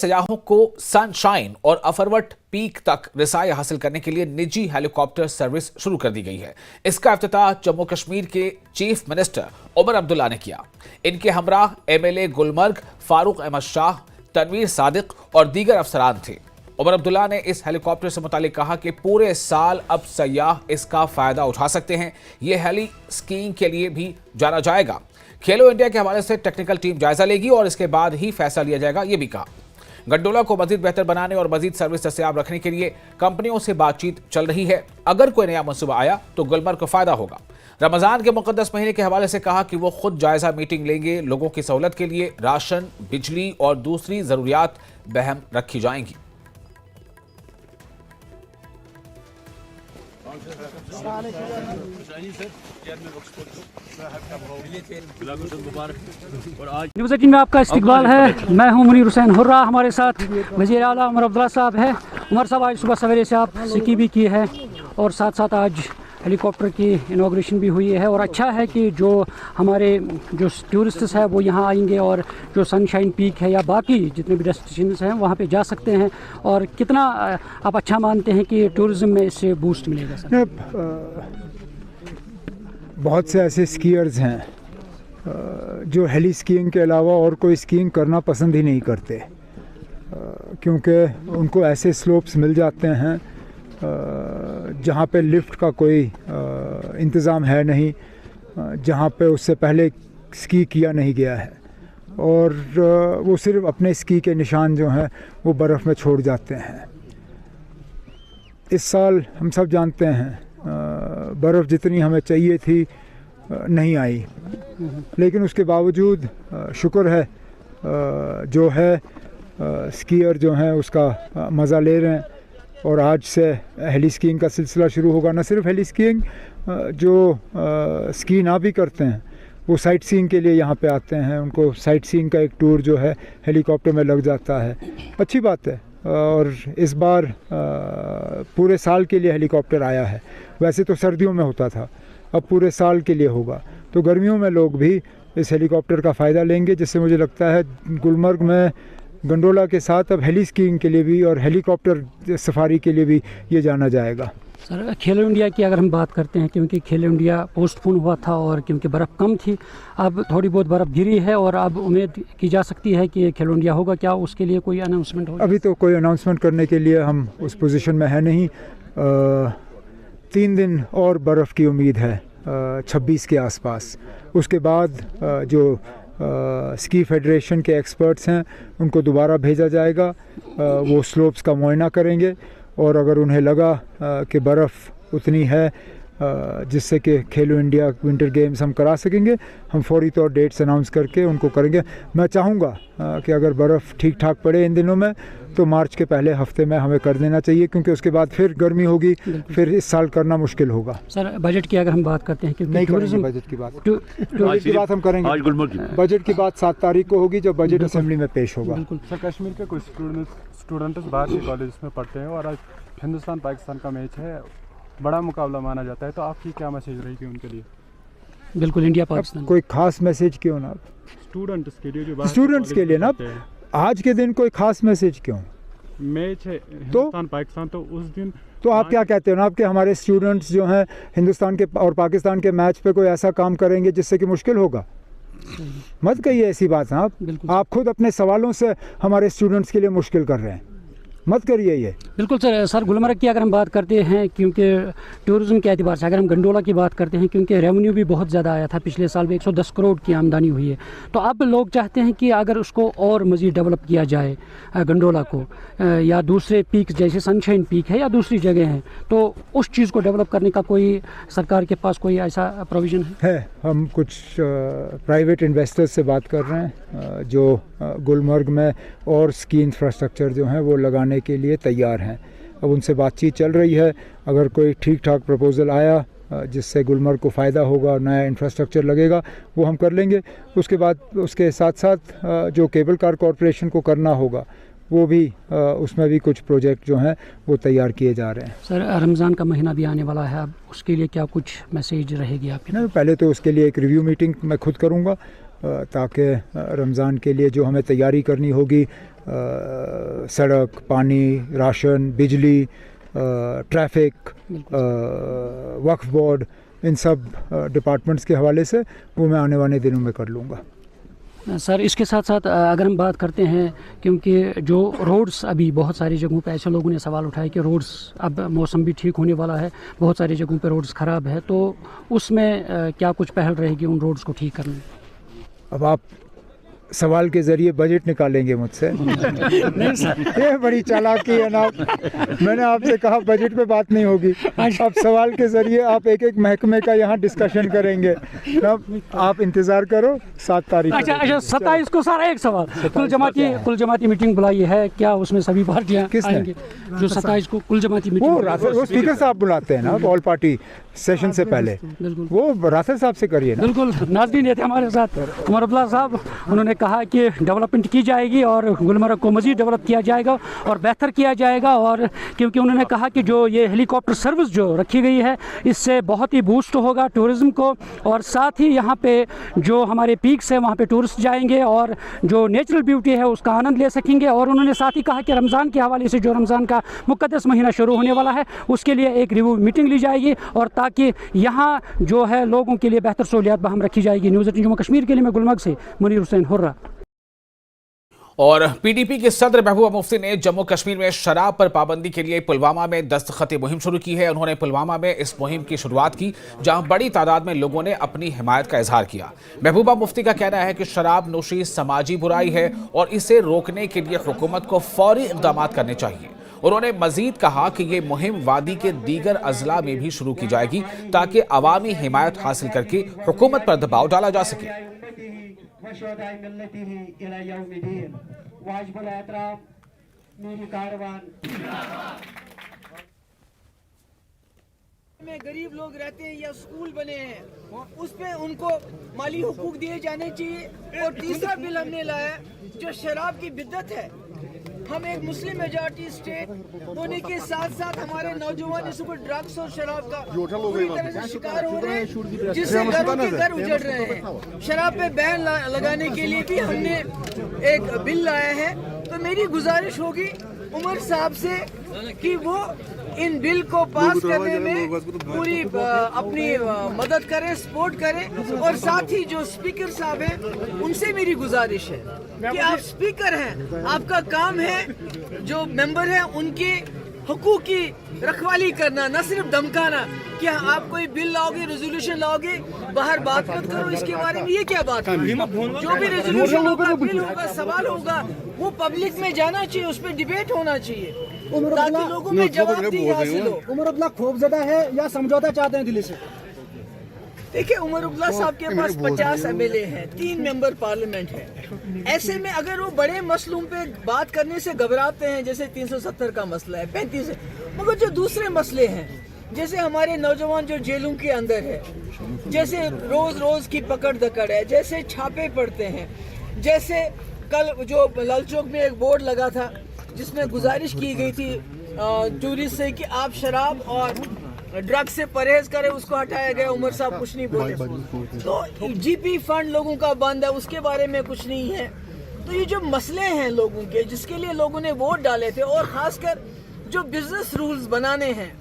सयाहों को सनशाइन और अफरवट पीक तक रिसाई हासिल करने के लिए निजी हेलीकॉप्टर सर्विस शुरू कर दी गई है। इसका इफ्तिताह जम्मू कश्मीर के चीफ मिनिस्टर उमर अब्दुल्ला ने किया। इनके हमराह एमएलए गुलमर्ग, फारूक अहमद शाह, तनवीर सादिक और दीगर अफसरान थे। उमर अब्दुल्ला ने इस हेलीकॉप्टर से मुतालिक कहा कि पूरे साल अब सयाह इसका फायदा उठा सकते हैं। ये हेली स्कीइंग के लिए भी जाना जाएगा। खेलो इंडिया के हवाले से टेक्निकल टीम जायजा लेगी और इसके बाद ही फैसला लिया जाएगा, ये भी कहा। गंडोला को मजीद बेहतर बनाने और मजीद सर्विस दस्तयाब रखने के लिए कंपनियों से बातचीत चल रही है। अगर कोई नया मंसूबा आया तो गुलमर्ग को फायदा होगा। रमजान के मुकद्दस महीने के हवाले से कहा कि वो खुद जायजा मीटिंग लेंगे। लोगों की सहूलत के लिए राशन, बिजली और दूसरी जरूरियात बहम रखी जाएंगी। न्यूज़ 18 में आपका इस्तकबाल है। मैं हूं मुनीर हुसैन हुर्रा। हमारे साथ वज़ीर आला उमर अब्दुल्ला साहब है। उमर साहब आज सुबह सवेरे से आप सिक्की भी की है और साथ साथ आज हेलीकॉप्टर की इनाग्रेशन भी हुई है। और अच्छा है कि जो हमारे जो टूरिस्ट्स हैं वो यहाँ आएंगे और जो सनशाइन पीक है या बाकी जितने भी डेस्टिनेशंस हैं वहाँ पे जा सकते हैं। और कितना आप अच्छा मानते हैं कि टूरिज़्म में इससे बूस्ट मिलेगा सर? बहुत से ऐसे स्कीयर्स हैं जो हेली स्कीइंग के अलावा और कोई स्कीइंग करना पसंद ही नहीं करते, क्योंकि उनको ऐसे स्लोप्स मिल जाते हैं जहाँ पे लिफ्ट का कोई इंतज़ाम है नहीं, जहाँ पे उससे पहले स्की किया नहीं गया है और वो सिर्फ अपने स्की के निशान जो हैं वो बर्फ़ में छोड़ जाते हैं। इस साल हम सब जानते हैं बर्फ़ जितनी हमें चाहिए थी नहीं आई, लेकिन उसके बावजूद शुक्र है जो है स्कीयर जो हैं उसका मज़ा ले रहे हैं। और आज से हेली स्कीइंग का सिलसिला शुरू होगा। न सिर्फ हेली स्कीइंग, जो स्की ना भी करते हैं वो साइट सीइंग के लिए यहाँ पे आते हैं। उनको साइट सीइंग का एक टूर जो है हेलीकॉप्टर में लग जाता है। अच्छी बात है। और इस बार पूरे साल के लिए हेलीकॉप्टर आया है। वैसे तो सर्दियों में होता था, अब पूरे साल के लिए होगा। तो गर्मियों में लोग भी इस हेलीकॉप्टर का फ़ायदा लेंगे, जिससे मुझे लगता है गुलमर्ग में गंडोला के साथ अब हेली स्कीइंग के लिए भी और हेलीकॉप्टर सफारी के लिए भी ये जाना जाएगा। सर, खेलो इंडिया की अगर हम बात करते हैं, क्योंकि खेलो इंडिया पोस्टपोन हुआ था और क्योंकि बर्फ़ कम थी, अब थोड़ी बहुत बर्फ़ गिरी है और अब उम्मीद की जा सकती है कि खेलो इंडिया होगा। क्या उसके लिए कोई अनाउंसमेंट होगा? अभी तो कोई अनाउंसमेंट करने के लिए हम उस पोजीशन में है नहीं। 3 दिन और बर्फ़ की उम्मीद है 26 के आसपास। उसके बाद जो स्की फेडरेशन के एक्सपर्ट्स हैं उनको दोबारा भेजा जाएगा। वो स्लोप्स का मुआयना करेंगे और अगर उन्हें लगा कि बर्फ़ उतनी है जिससे कि खेलो इंडिया विंटर गेम्स हम करा सकेंगे, हम फौरी तौर डेट्स अनाउंस करके उनको करेंगे। मैं चाहूँगा कि अगर बर्फ़ ठीक ठाक पड़े इन दिनों में तो मार्च के पहले हफ्ते में हमें कर देना चाहिए, क्योंकि उसके बाद फिर गर्मी होगी, फिर इस साल करना मुश्किल होगा। सर, बजट की अगर हम बात करते हैं, क्योंकि नहीं करेंगे बजट की बात, की बात हम करेंगे आज बजट की बात 7 तारीख को होगी जब बजट असेंबली में पेश होगा। सर, कश्मीर के कुछ स्टूडेंट्स बाहर के कॉलेज में पढ़ते हैं और आज हिंदुस्तान पाकिस्तान का मैच है, बड़ा मुकाबला माना जाता है, तो आपकी क्या मैसेज रहेगी उनके लिए? बिल्कुल, इंडिया पाकिस्तान कोई खास मैसेज क्यों ना स्टूडेंट्स के लिए ना, आज के दिन कोई खास मैसेज क्यों? मैच है हिंदुस्तान पाकिस्तान, तो उस दिन तो आप क्या कहते हो ना, आपके हमारे स्टूडेंट्स जो हैं हिंदुस्तान के और पाकिस्तान के मैच पे कोई ऐसा काम करेंगे जिससे कि मुश्किल होगा? मत कहिए ऐसी बात। आप खुद अपने सवालों से हमारे स्टूडेंट्स के लिए मुश्किल कर रहे हैं, मत करिए ये। बिल्कुल सर, गुलमर्ग की अगर हम बात करते हैं, क्योंकि टूरिज़्म के एतबार से अगर हम गंडोला की बात करते हैं, क्योंकि रेवेन्यू भी बहुत ज़्यादा आया था, पिछले साल भी 110 करोड़ की आमदनी हुई है, तो अब लोग चाहते हैं कि अगर उसको और मज़ीद डेवलप किया जाए गंडोला को, या दूसरे पीक जैसे सनशाइन पीक है या दूसरी जगह हैं, तो उस चीज़ को डेवलप करने का कोई सरकार के पास कोई ऐसा प्रोविज़न है? हम कुछ प्राइवेट इन्वेस्टर्स से बात कर रहे हैं जो गुलमर्ग में और स्की इंफ्रास्ट्रक्चर जो हैं वो लगाने के लिए तैयार हैं। अब उनसे बातचीत चल रही है। अगर कोई ठीक ठाक प्रपोज़ल आया जिससे गुलमर्ग को फ़ायदा होगा और नया इंफ्रास्ट्रक्चर लगेगा, वो हम कर लेंगे। उसके बाद उसके साथ साथ जो केबल कार कॉरपोरेशन को करना होगा वो भी उसमें भी कुछ प्रोजेक्ट जो हैं वो तैयार किए जा रहे हैं। सर, रमज़ान का महीना भी आने वाला है, अब उसके लिए क्या कुछ मैसेज रहेगी आपकी? पहले तो उसके लिए एक रिव्यू मीटिंग मैं खुद करूँगा ताकि रमज़ान के लिए जो हमें तैयारी करनी होगी, सड़क, पानी, राशन, बिजली, ट्रैफिक, वक्फ बोर्ड, इन सब डिपार्टमेंट्स के हवाले से वो मैं आने वाले दिनों में कर लूँगा। सर, इसके साथ साथ अगर हम बात करते हैं, क्योंकि जो रोड्स अभी बहुत सारी जगहों पे ऐसे लोगों ने सवाल उठाया कि रोड्स, अब मौसम भी ठीक होने वाला है, बहुत सारी जगहों पे रोड्स ख़राब है, तो उसमें क्या कुछ पहल रहेगी उन रोड्स को ठीक करने में? अब आप सवाल के ज़रिए बजट निकालेंगे मुझसे? नहीं सर, ये बड़ी चालाकी है ना। मैंने आपसे कहा बजट पे बात नहीं होगी, अब सवाल के ज़रिए आप एक एक महकमे का यहाँ डिस्कशन करेंगे ना। आप इंतज़ार करो 7 तारीख। अच्छा 27 को सर एक सवाल, कुल जमाती मीटिंग बुलाई है, क्या उसमें सभी पार्टियाँ आएंगी? जो 27 को कुल जमाती मीटिंग, वो स्पीकर साहब बुलाते हैं ना ऑल पार्टी सेशन से पहले, वो रासर साहब से करिए ना। बिल्कुल, नाज़रीन ये थे हमारे साथ उमर अब्दुल्ला साहब, उन्होंने कहा कि डेवलपमेंट की जाएगी और गुलमर्ग को मज़ीद डेवलप किया जाएगा और बेहतर किया जाएगा, और क्योंकि उन्होंने कहा कि जो ये हेलीकॉप्टर सर्विस जो रखी गई है इससे बहुत ही बूस्ट होगा टूरिज़्म को, और साथ ही यहाँ पे जो हमारे पीक्स है वहाँ पे टूरिस्ट जाएंगे और जो नेचुरल ब्यूटी है उसका आनंद ले सकेंगे। और उन्होंने साथ ही कहा कि रमज़ान के हवाले से जो रमज़ान का मुक़द्दस महीना शुरू होने वाला है उसके लिए एक रिव्यू मीटिंग ली जाएगी, और ताकि यहाँ जो है लोगों के लिए बेहतर सहूलियात बहाल रखी जाएगी। न्यूज़ 18 जम्मू कश्मीर के लिए मैं गुलमर्ग से मुनीर हुसैन हुर्रा। और पीडीपी के सदर महबूबा मुफ्ती ने जम्मू कश्मीर में शराब पर पाबंदी के लिए पुलवामा में दस्तखती मुहिम शुरू की है। उन्होंने पुलवामा में इस मुहिम की शुरुआत की, जहां बड़ी तादाद में लोगों ने अपनी हिमायत का इजहार किया। महबूबा मुफ्ती का कहना है कि शराब नोशी समाजी बुराई है और इसे रोकने के लिए हुकूमत को फौरी इक़दाम करने चाहिए। उन्होंने मजीद कहा कि ये मुहिम वादी के दीगर अजला में भी शुरू की जाएगी ताकि अवामी हिमायत हासिल करके हुकूमत पर दबाव डाला जा सके। में गरीब लोग रहते हैं या स्कूल बने हैं उस पे उनको माली हुकूक दिए जाने चाहिए। और तीसरा बिल हमने लाया जो शराब की बिद्दत है। हम एक मुस्लिम मेजॉरिटी स्टेट होने के साथ साथ हमारे नौजवान इस पर ड्रग्स और शराब का पूरी तरह से शिकार हो रहे हैं, जिससे घरों के घर उजड़ रहे हैं। शराब पे बैन लगाने के लिए भी हमने एक बिल लाया है। तो मेरी गुजारिश होगी उमर साहब से कि वो इन बिल को पास करने में पूरी अपनी मदद करें, सपोर्ट करें। और साथ ही जो स्पीकर साहब हैं उनसे मेरी गुजारिश है कि आप स्पीकर हैं, आपका काम है जो मेंबर हैं उनके हुकूक की रखवाली करना, न सिर्फ धमकाना कि आप कोई बिल लाओगे, रेजोल्यूशन लाओगे, बाहर बात मत करो इसके बारे में। ये क्या बात है? जो भी रेजोल्यूशन होगा, बिल होगा, सवाल होगा, वो पब्लिक में जाना चाहिए, उस पर डिबेट होना चाहिए ताकि लोगों में जवाबदेही हासिल हो। उमर अब्दुल्ला खौफजदा है या समझौता चाहते हैं दिल्ली से? देखिए, उमर अब्दुल्ला साहब के पास 50 MLA हैं, 3 मेंबर पार्लियामेंट है। ऐसे में अगर वो बड़े मसलों पे बात करने से घबराते हैं, जैसे 370 का मसला है, 35 है, मगर जो दूसरे मसले हैं जैसे हमारे नौजवान जो जेलों के अंदर है, जैसे रोज की पकड़ दकड़ है, जैसे छापे पड़ते हैं, जैसे कल जो लाल चौक में एक बोर्ड लगा था जिसमें गुजारिश की गई थी टूरिस्ट से कि आप शराब और ड्रग्स से परहेज करें, उसको हटाया गया। उमर साहब कुछ नहीं बोले। तो जीपी फंड लोगों का बंद है, उसके बारे में कुछ नहीं है। तो ये जो मसले हैं लोगों के, जिसके लिए लोगों ने वोट डाले थे, और खासकर जो बिजनेस रूल्स बनाने हैं,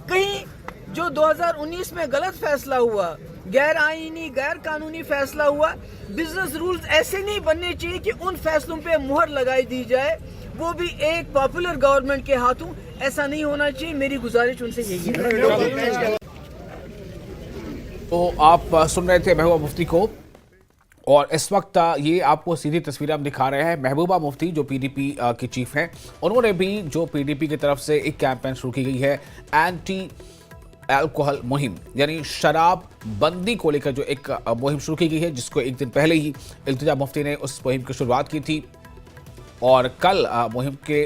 कहीं जो 2019 में गलत फैसला हुआ, गैर आईनी गैर कानूनी फैसला हुआ, बिजनेस रूल्स ऐसे नहीं बनने चाहिए कि उन फैसलों पे मुहर लगाई दी जाए, वो भी एक पॉपुलर गवर्नमेंट के हाथों। ऐसा नहीं होना चाहिए। मेरी गुजारिश उनसे यही है। तो आप सुन रहे थे महबूबा मुफ्ती को, और इस वक्त ये आपको सीधी तस्वीरें हम दिखा रहे हैं। महबूबा मुफ्ती जो पीडीपी की चीफ हैं, उन्होंने भी जो पीडीपी की तरफ से एक कैंपेन शुरू की गई है, एंटी अल्कोहल मुहिम, यानी शराब बंदी को लेकर जो एक मुहिम शुरू की गई है, जिसको एक दिन पहले ही इल्तिजा मुफ्ती ने उस मुहिम की शुरुआत की थी। और कल मुहिम के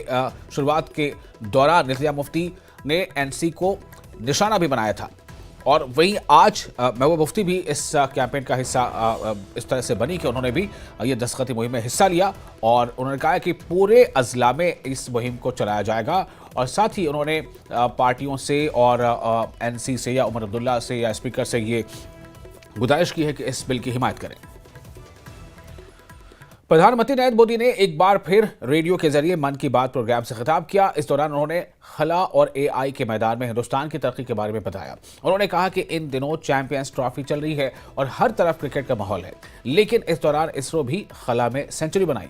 शुरुआत के दौरान इल्तिजा मुफ्ती ने एनसी को निशाना भी बनाया था। और वहीं आज महबूबा मुफ्ती भी इस कैंपेन का हिस्सा इस तरह से बनी कि उन्होंने भी ये दस्तखती मुहिम में हिस्सा लिया, और उन्होंने कहा कि पूरे अजला में इस मुहिम को चलाया जाएगा। और साथ ही उन्होंने पार्टियों से और एनसी से या उमर अब्दुल्ला से या स्पीकर से ये गुजारिश की है कि इस बिल की हिमायत करें। प्रधानमंत्री नरेंद्र मोदी ने एक बार फिर रेडियो के जरिए मन की बात प्रोग्राम से खिताब किया। इस दौरान उन्होंने खला और एआई के मैदान में हिंदुस्तान की तरक्की के बारे में बताया। उन्होंने कहा कि इन दिनों चैंपियंस ट्रॉफी चल रही है और हर तरफ क्रिकेट का माहौल है, लेकिन इस दौरान इसरो भी खला में सेंचुरी बनाई।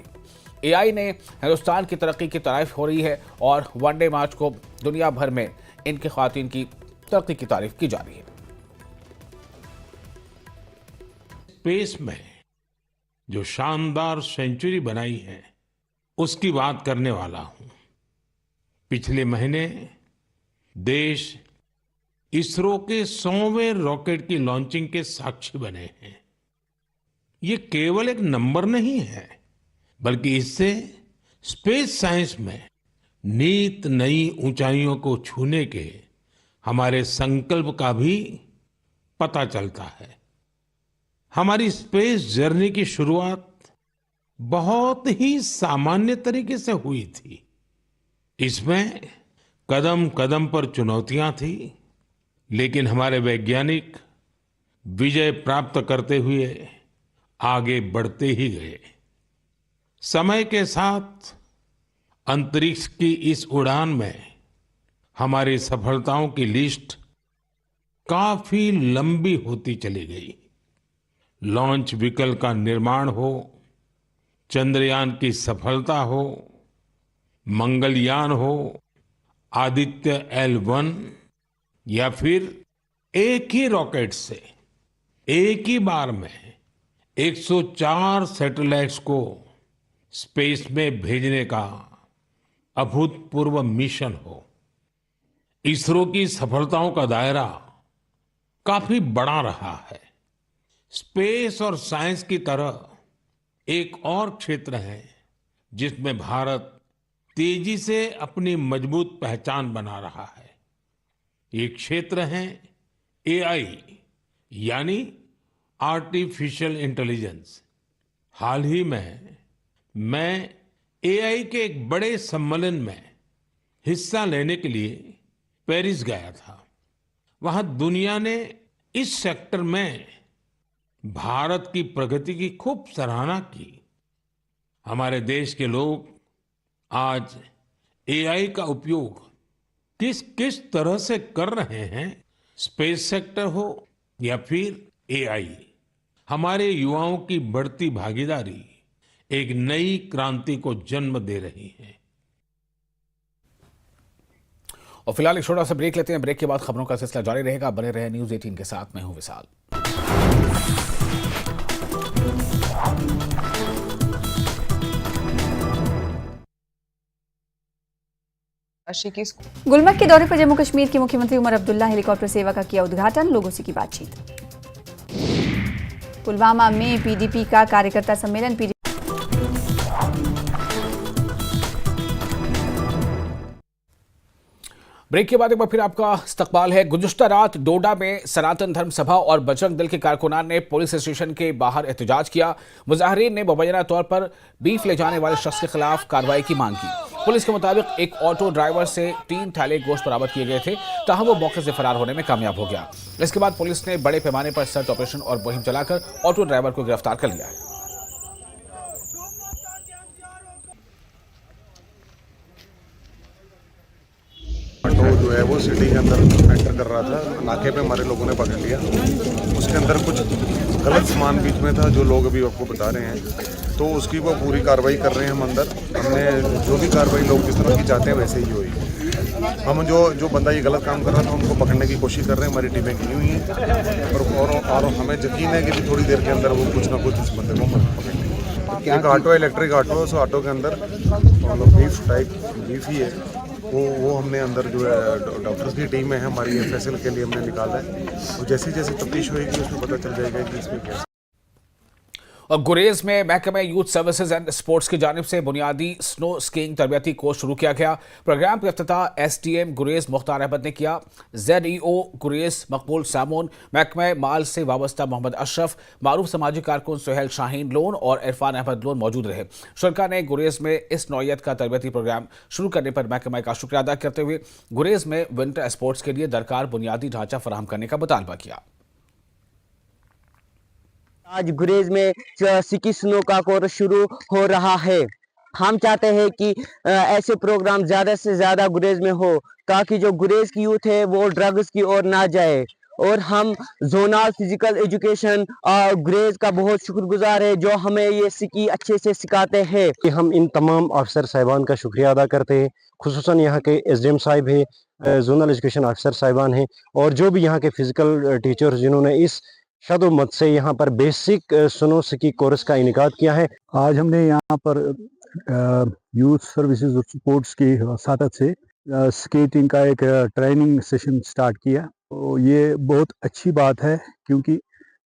एआई ने हिंदुस्तान की तरक्की की तारीफ हो रही है और वनडे मैच को दुनिया भर में इनकी ख्वातीन की तरक्की की तारीफ की जा रही है। स्पेस में जो शानदार सेंचुरी बनाई है उसकी बात करने वाला हूं। पिछले महीने देश इसरो के 100वें रॉकेट की लॉन्चिंग के साक्षी बने हैं। ये केवल एक नंबर नहीं है, बल्कि इससे स्पेस साइंस में नित नई ऊंचाइयों को छूने के हमारे संकल्प का भी पता चलता है। हमारी स्पेस जर्नी की शुरुआत बहुत ही सामान्य तरीके से हुई थी। इसमें कदम कदम पर चुनौतियां थी, लेकिन हमारे वैज्ञानिक विजय प्राप्त करते हुए आगे बढ़ते ही गए। समय के साथ अंतरिक्ष की इस उड़ान में हमारी सफलताओं की लिस्ट काफी लंबी होती चली गई। लॉन्च व्हीकल का निर्माण हो, चंद्रयान की सफलता हो, मंगलयान हो, आदित्य L1 या फिर एक ही रॉकेट से एक ही बार में 104 सैटेलाइट्स को स्पेस में भेजने का अभूतपूर्व मिशन हो। इसरो की सफलताओं का दायरा काफी बड़ा रहा है। स्पेस और साइंस की तरह एक और क्षेत्र है जिसमें भारत तेजी से अपनी मजबूत पहचान बना रहा है। ये क्षेत्र है एआई यानी आर्टिफिशियल इंटेलिजेंस। हाल ही में मैं एआई के एक बड़े सम्मेलन में हिस्सा लेने के लिए पेरिस गया था। वहां दुनिया ने इस सेक्टर में भारत की प्रगति की खूब सराहना की। हमारे देश के लोग आज एआई का उपयोग किस किस तरह से कर रहे हैं, स्पेस सेक्टर हो या फिर एआई, हमारे युवाओं की बढ़ती भागीदारी एक नई क्रांति को जन्म दे रही है। और फिलहाल एक छोटा सा ब्रेक लेते हैं। ब्रेक के बाद खबरों का सिलसिला जारी रहेगा। बने रहे न्यूज़ 18 के साथ। मैं हूं विशाल। गुलमर्ग के दौरे पर जम्मू कश्मीर के मुख्यमंत्री उमर अब्दुल्ला हेलीकॉप्टर सेवा का किया उद्घाटन, लोगों से की बातचीत। पुलवामा में पीडीपी का कार्यकर्ता सम्मेलन। ब्रेक के बाद एक बार फिर आपका इस्तकबाल है। गुज़िश्ता रात डोडा में सनातन धर्म सभा और बजरंग दल के कारकुनान ने पुलिस स्टेशन के बाहर एहतजाज किया। मुजाहिरीन ने मुबैना तौर पर बीफ ले जाने वाले शख्स के खिलाफ कार्रवाई की मांग की। पुलिस के मुताबिक एक ऑटो ड्राइवर से 3 थैले गोश्त बरामद किए गए थे, ताहम वो मौके से फरार होने में कामयाब हो गया। इसके बाद पुलिस ने बड़े पैमाने पर सर्च ऑपरेशन और मुहिम चलाकर ऑटो ड्राइवर को गिरफ्तार कर लिया है। ऑटो जो है वो सिटी के अंदर एंटर कर रहा था। नाके पे हमारे लोगों ने पकड़ लिया। उसके अंदर कुछ गलत सामान बीच में था, जो लोग अभी आपको बता रहे हैं, तो उसकी वो पूरी कार्रवाई कर रहे हैं हम अंदर। हमने जो भी कार्रवाई लोग जिस तरह की चाहते हैं वैसे ही हुई। हम जो बंदा ये गलत काम कर रहा था उनको पकड़ने की कोशिश कर रहे हैं। हमारी टीमें गई हुई हैं और हमें यकीन है कि थोड़ी देर के अंदर वो कुछ ना कुछ इस बंदे को पकड़ेंगे। एक ऑटो, इलेक्ट्रिक ऑटो, उस ऑटो के अंदर बीफ ही है वो हमने अंदर जो है डॉक्टर्स की टीम है हमारी एफएसएल के लिए हमने निकाला है। और जैसी जैसी तफ्तीश होगी उसमें पता चल जाएगा कि इसमें क्या। और गुरेज में महकमा यूथ सर्विसेज एंड स्पोर्ट्स की जानिब से बुनियादी स्नो स्कीइंग तरबियती कोर्स शुरू किया गया। प्रोग्राम का इफ्तिताह एसडीएम गुरेज मुख्तार अहमद ने किया। जेडईओ गुरेज मकबूल सामून, महकमा माल से वाबस्ता मोहम्मद अशरफ, मारूफ समाजी कारकुन सुहेल शाहीन लोन और इरफान अहमद लोन मौजूद रहे। शुरका ने गुरेज में इस नौयत का तरबियती प्रोग्राम शुरू करने पर महकमा का शुक्रिया अदा करते हुए गुरेज में विंटर स्पोर्ट्स के लिए दरकार बुनियादी ढांचा फराहम करने का मुतालबा किया। आज गुरेज में सिकी स्नो का कोर्स शुरू हो रहा है। हम चाहते हैं कि ऐसे प्रोग्राम ज़्यादा से ज़्यादा गुरेज में हो, ताकि जो गुरेज की यूथ है वो ड्रग्स की ओर ना जाए। और हम जोनल फिजिकल एजुकेशन गुरेज का बहुत शुक्रगुजार है जो हमें ये सिकी अच्छे से सिखाते हैं। कि हम इन तमाम अफसर साहिबान का शुक्रिया अदा करते हैं, खुसूसन यहाँ के एसडीएम साहिब है, जोनल एजुकेशन अफसर साहिबान हैं और जो भी यहाँ के फिजिकल टीचर्स जिन्होंने इस शदुमत से यहाँ पर बेसिक स्नो स्की कोर्स का इनेकाद किया है। आज हमने यहाँ पर यूथ सर्विसेज और स्पोर्ट्स की साथ से स्केटिंग का एक ट्रेनिंग सेशन स्टार्ट किया। तो ये बहुत अच्छी बात है क्योंकि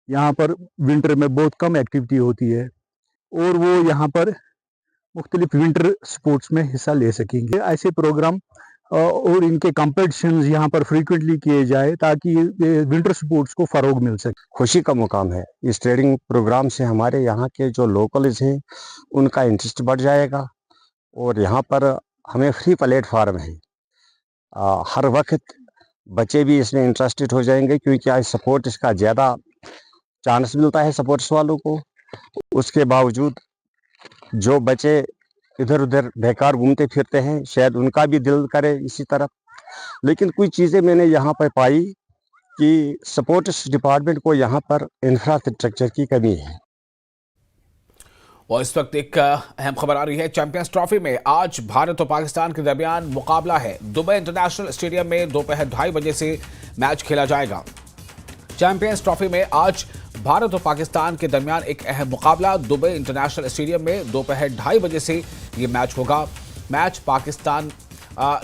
यहाँ पर विंटर में बहुत कम एक्टिविटी होती है और वो यहाँ पर मुख्तलिफ विंटर स्पोर्ट्स में हिस्सा ले सकेंगे। ऐसे प्रोग्राम और इनके कंपटीशंस यहाँ पर फ्रीक्वेंटली किए जाए ताकि विंटर स्पोर्ट्स को फ़रोग मिल सके। खुशी का मुकाम है, इस ट्रेनिंग प्रोग्राम से हमारे यहाँ के जो लोकल्स हैं उनका इंटरेस्ट बढ़ जाएगा और यहाँ पर हमें फ्री प्लेटफार्म है। हर वक्त बच्चे भी इसमें इंटरेस्टेड हो जाएंगे क्योंकि आज सपोर्ट इसका ज़्यादा चांस मिलता है सपोर्ट्स वालों को। उसके बावजूद जो बच्चे इधर उधर बेकार घूमते फिरते हैं शायद उनका भी दिल करे इसी तरफ, लेकिन कुछ चीज़ें मैंने यहाँ पर पाई कि स्पोर्ट्स डिपार्टमेंट को यहाँ पर इंफ्रास्ट्रक्चर की कमी है। और इस वक्त एक अहम खबर आ रही है। चैंपियंस ट्रॉफी में आज भारत और पाकिस्तान के दरमियान मुकाबला है। दुबई इंटरनेशनल स्टेडियम में दोपहर 2:30 बजे से मैच खेला जाएगा। चैंपियंस ट्रॉफी में आज भारत और पाकिस्तान के दरमियान एक अहम मुकाबला दुबई इंटरनेशनल स्टेडियम में दोपहर 2:30 बजे से ये मैच होगा। मैच पाकिस्तान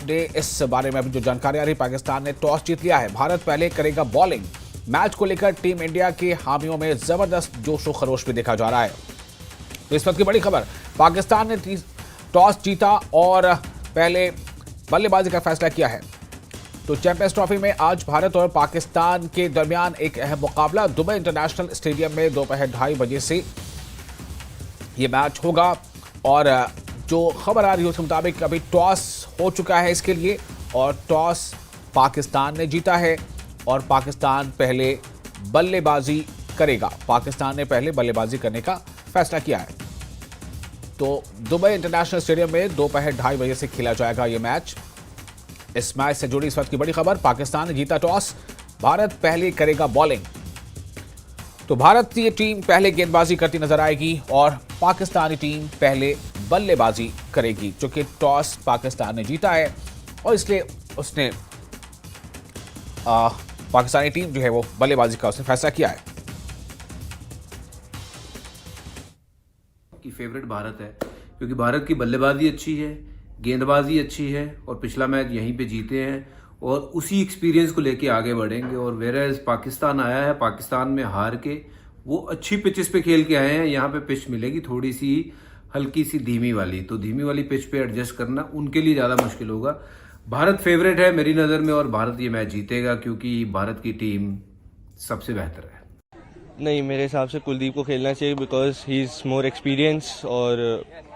ने इस बारे में अभी जो जानकारी आ रही है, पाकिस्तान ने टॉस जीत लिया है। भारत पहले करेगा बॉलिंग। मैच को लेकर टीम इंडिया के हामियों में जबरदस्त जोश व खरोश भी देखा जा रहा है। तो इस वक्त की बड़ी खबर, पाकिस्तान ने टॉस जीता और पहले बल्लेबाजी का फैसला किया है। तो चैंपियंस ट्रॉफी में आज भारत और पाकिस्तान के दरमियान एक अहम मुकाबला दुबई इंटरनेशनल स्टेडियम में दोपहर 2:30 बजे से ये मैच होगा। और जो खबर आ रही है उसके मुताबिक अभी टॉस हो चुका है इसके लिए और टॉस पाकिस्तान ने जीता है और पाकिस्तान पहले बल्लेबाजी करेगा। पाकिस्तान ने पहले बल्लेबाजी करने का फैसला किया है। तो दुबई इंटरनेशनल स्टेडियम में दोपहर 2:30 बजे से खेला जाएगा ये मैच। इस मैच से जुड़ी इस वक्त की बड़ी खबर, पाकिस्तान ने जीता टॉस, भारत पहले करेगा बॉलिंग। तो भारतीय टीम पहले गेंदबाजी करती नजर आएगी और पाकिस्तानी टीम पहले बल्लेबाजी करेगी। चूंकि टॉस पाकिस्तान ने जीता है और इसलिए उसने पाकिस्तानी टीम जो है वो बल्लेबाजी का उसने फैसला किया है। की फेवरेट भारत है क्योंकि भारत की बल्लेबाजी अच्छी है, गेंदबाजी अच्छी है और पिछला मैच यहीं पे जीते हैं और उसी एक्सपीरियंस को लेके आगे बढ़ेंगे। और वेराज पाकिस्तान आया है, पाकिस्तान में हार के वो अच्छी पिचेस पे खेल के आए हैं। यहाँ पे पिच मिलेगी थोड़ी सी हल्की सी धीमी वाली, तो धीमी वाली पिच पे एडजस्ट करना उनके लिए ज़्यादा मुश्किल होगा। भारत फेवरेट है मेरी नज़र में और भारत ये मैच जीतेगा क्योंकि भारत की टीम सबसे बेहतर है। नहीं, मेरे हिसाब से कुलदीप को खेलना चाहिए because he is more experience और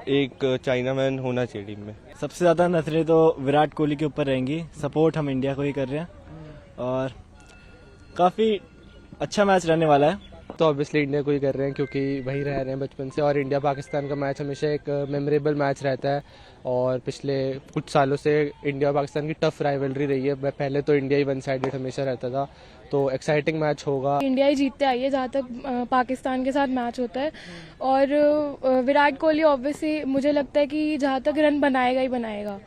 एक चाइना मैन होना चाहिए टीम में। सबसे ज़्यादा नजरें तो विराट कोहली के ऊपर रहेंगी। सपोर्ट हम इंडिया को ही कर रहे हैं और काफ़ी अच्छा मैच रहने वाला है। तो ऑब्वियसली इंडिया को ही कर रहे हैं क्योंकि वही रह रहे हैं बचपन से और इंडिया पाकिस्तान का मैच हमेशा एक मेमोरेबल मैच रहता है और पिछले कुछ सालों से इंडिया और पाकिस्तान की टफ राइवलरी रही है। पहले तो इंडिया ही वन साइडेड हमेशा रहता था, तो एक्साइटिंग मैच होगा। इंडिया ही जीतते आई है जहाँ तक पाकिस्तान के साथ मैच होता है और विराट कोहली ऑब्वियसली मुझे लगता है कि जहाँ तक रन बनाएगा ही बनाएगा।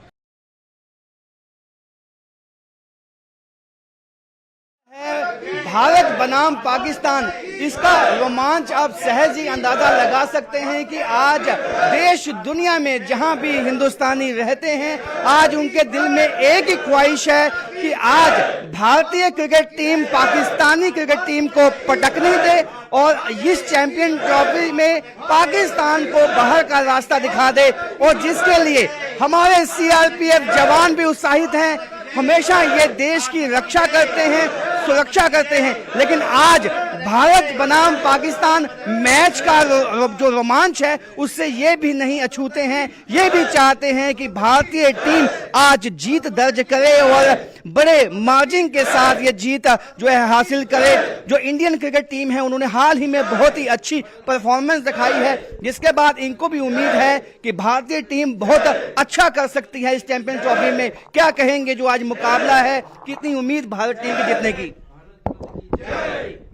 भारत बनाम पाकिस्तान, इसका रोमांच आप सहज ही अंदाजा लगा सकते हैं कि आज देश दुनिया में जहां भी हिंदुस्तानी रहते हैं आज उनके दिल में एक ही ख्वाहिश है कि आज भारतीय cricket team Pakistani cricket team को पटकने दे और इस चैंपियन ट्रॉफी में पाकिस्तान को बाहर का रास्ता दिखा दे। और जिसके लिए हमारे सीआरपीएफ जवान भी उत्साहित हैं, हमेशा ये देश की रक्षा करते हैं, सुरक्षा करते हैं, लेकिन आज भारत बनाम पाकिस्तान मैच का जो रोमांच है उससे ये भी नहीं अछूते हैं, ये भी चाहते हैं कि भारतीय टीम आज जीत दर्ज करे और बड़े मार्जिन के साथ ये जीत जो है हासिल करे। जो इंडियन क्रिकेट टीम है उन्होंने हाल ही में बहुत ही अच्छी परफॉर्मेंस दिखाई है, जिसके बाद इनको भी उम्मीद है कि भारतीय टीम बहुत अच्छा कर सकती है इस चैंपियन ट्रॉफी में। क्या कहेंगे जो आज मुकाबला है, कितनी उम्मीद भारत टीम की जीतने की?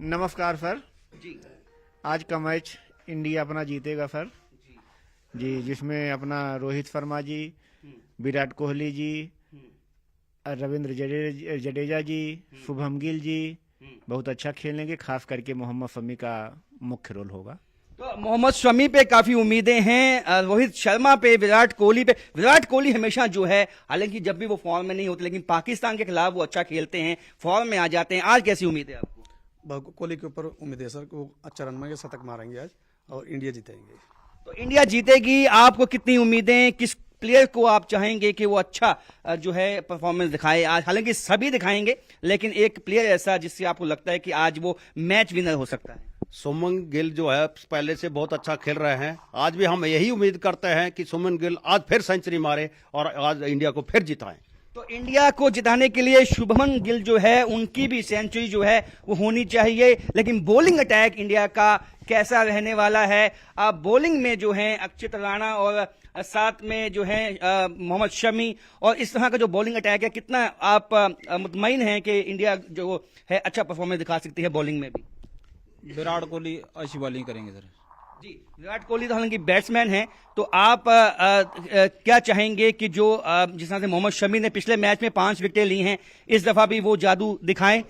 नमस्कार सर जी। आज का मैच इंडिया अपना जीतेगा सर जी, जिसमें अपना रोहित शर्मा जी, विराट कोहली जी, रविंद्र जडेजा जी, शुभम गिल जी बहुत अच्छा खेलेंगे, खास करके मोहम्मद शमी का मुख्य रोल होगा। तो मोहम्मद शमी पे काफी उम्मीदें हैं, रोहित शर्मा पे, विराट कोहली पे। विराट कोहली हमेशा जो है, हालांकि जब भी वो फॉर्म में नहीं होते लेकिन पाकिस्तान के खिलाफ वो अच्छा खेलते हैं, फॉर्म में आ जाते हैं। आज कैसी उम्मीद है आपको? कोहली के ऊपर उम्मीद है सर, वो अच्छा रन मारेंगे, शतक मारेंगे आज और इंडिया जीतेंगे। तो इंडिया जीतेगी, आपको कितनी उम्मीदें, किस प्लेयर को आप चाहेंगे कि वो अच्छा जो है परफॉर्मेंस दिखाए आज? हालांकि सभी दिखाएंगे लेकिन एक प्लेयर ऐसा जिससे आपको लगता है कि आज वो मैच विनर हो सकता है। सुमन गिल जो है पहले से बहुत अच्छा खेल रहे हैं, आज भी हम यही उम्मीद करते हैं कि सुमन गिल आज फिर सेंचुरी मारे और आज इंडिया को फिर जिताएं। तो इंडिया को जिताने के लिए शुभमन गिल जो है उनकी भी सेंचुरी जो है वो होनी चाहिए। लेकिन बॉलिंग अटैक इंडिया का कैसा रहने वाला है? अब बॉलिंग में जो है अक्षित राणा और साथ में जो है मोहम्मद शमी और इस तरह का जो बॉलिंग अटैक है, कितना आप मुतमईन हैं कि इंडिया जो है अच्छा परफॉर्मेंस दिखा सकती है बॉलिंग में भी? विराट कोहली अच्छी बॉलिंग करेंगे सर जी। विराट कोहली तो हालांकि बैट्समैन हैं, तो आप क्या चाहेंगे कि जो जिस तरह से मोहम्मद शमी ने पिछले मैच में 5 विकेटें ली हैं, इस दफा भी वो जादू दिखाएं?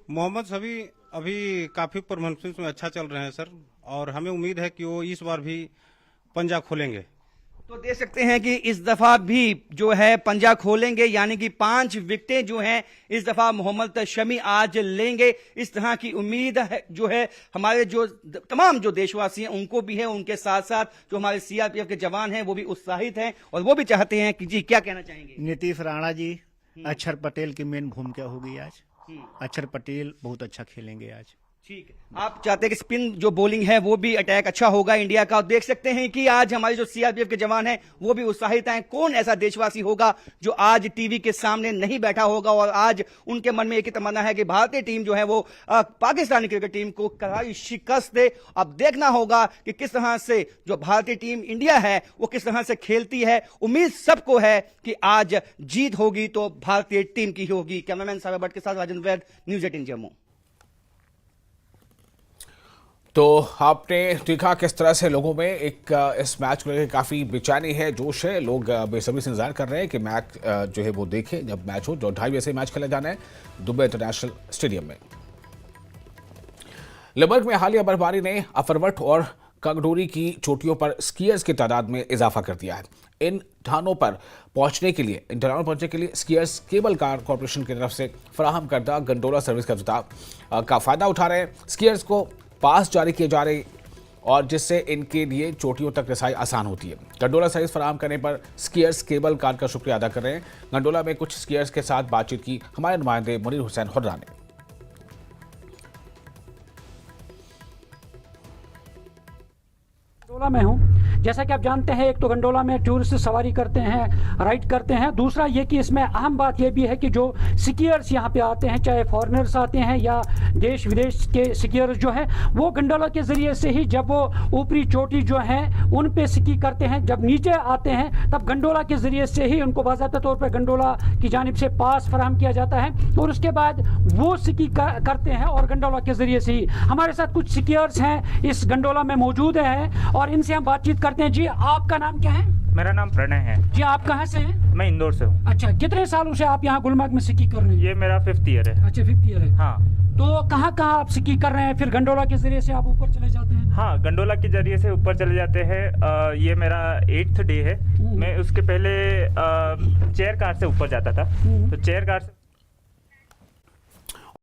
मोहम्मद शमी अभी काफी परफॉर्मेंस में अच्छा चल रहे हैं सर, और हमें उम्मीद है कि वो इस बार भी पंजा खोलेंगे। तो देख सकते हैं कि इस दफा भी जो है पंजा खोलेंगे, यानी कि 5 विकेटें जो हैं इस दफा मोहम्मद शमी आज लेंगे। इस तरह की उम्मीद है जो है हमारे जो तमाम जो देशवासी हैं उनको भी है, उनके साथ साथ जो हमारे सीआरपीएफ के जवान हैं वो भी उत्साहित हैं और वो भी चाहते हैं कि जी क्या कहना चाहेंगे? नीतीश राणा जी, अक्षर पटेल की मेन भूमिका होगी आज। अक्षर पटेल बहुत अच्छा खेलेंगे आज। ठीक है, आप चाहते हैं कि स्पिन जो बॉलिंग है वो भी अटैक अच्छा होगा इंडिया का। देख सकते हैं कि आज हमारे जो सीआरपीएफ के जवान हैं वो भी उत्साहित हैं। कौन ऐसा देशवासी होगा जो आज टीवी के सामने नहीं बैठा होगा और आज उनके मन में एक ही तमन्ना है कि भारतीय टीम जो है वो पाकिस्तानी क्रिकेट टीम को करारी शिकस्त दे। अब देखना होगा कि किस तरह से जो भारतीय टीम इंडिया है वो किस तरह से खेलती है। उम्मीद सबको है कि आज जीत होगी तो भारतीय टीम की होगी। कैमरामैन साबिर भट्ट के साथ राजेंद्र वैद, न्यूज 18 जम्मू। तो आपने देखा किस तरह से लोगों में एक इस मैच को लेकर काफ़ी बेचैनी है, जोश है। लोग बेसब्री से इंतजार कर रहे हैं कि मैच जो है वो देखें जब मैच हो। जो 2:30 बजे मैच खेला जाना है दुबई इंटरनेशनल स्टेडियम में। लिबर्ग में हालिया बर्फबारी ने अफरवट और कंगडोरी की चोटियों पर स्कीयर्स की तादाद में इजाफा कर दिया है। इन ढानों पर पहुंचने के लिए स्कीयर्स केबल कार कॉरपोरेशन की तरफ से फराहम करदा गंडोला सर्विस का फ़ायदा उठा रहे हैं। स्कीयर्स को पास जारी किए जा रहे और जिससे इनके लिए चोटियों तक रसाई आसान होती है। गंडोला सर्विस फराहम करने पर स्कीयर्स केबल कार का शुक्रिया अदा कर रहे हैं। गंडोला में कुछ स्कीयर्स के साथ बातचीत की हमारे नुमाइंदे मुनीर हुसैन हुर्रा ने। गंडोला में हूँ। जैसा कि आप जानते हैं, एक तो गंडोला में टूरिस्ट सवारी करते हैं, राइड करते हैं। दूसरा ये कि इसमें अहम बात ये भी है कि जो स्कीयर्स यहाँ पे आते हैं, चाहे फॉरेनर्स आते हैं या देश विदेश के स्कीयर्स जो हैं, वो गंडोला के ज़रिए से ही जब वो ऊपरी चोटी जो हैं उन पे स्की करते हैं, जब नीचे आते हैं तब गंडोला के ज़रिए से ही उनको बाज़ाब्ता तौर पर गंडोला की जानिब से पास फराहम किया जाता है और उसके बाद वो स्की करते हैं और गंडोला के ज़रिए से ही। हमारे साथ कुछ स्कीयर्स हैं इस गंडोला में मौजूद हैं और इनसे हम बातचीत करते हैं। जी, आपका नाम क्या है? मेरा नाम प्रणय है। जी, आप कहाँ से हैं? मैं इंदौर से हूँ। अच्छा, कितने सालों से आप यहाँ गुलमर्ग में स्की कर रहे हैं? ये मेरा 5th ईयर है। अच्छा, 5th ईयर है। हाँ। तो कहाँ आप स्की कर रहे हैं? फिर गंडोला के जरिए से आप ऊपर चले जाते हैं? हाँ, गंडोला के जरिए से ऊपर चले जाते हैं। ये मेरा 8th डे है। मैं उसके पहले चेयर कार से ऊपर जाता था, तो चेयर कार से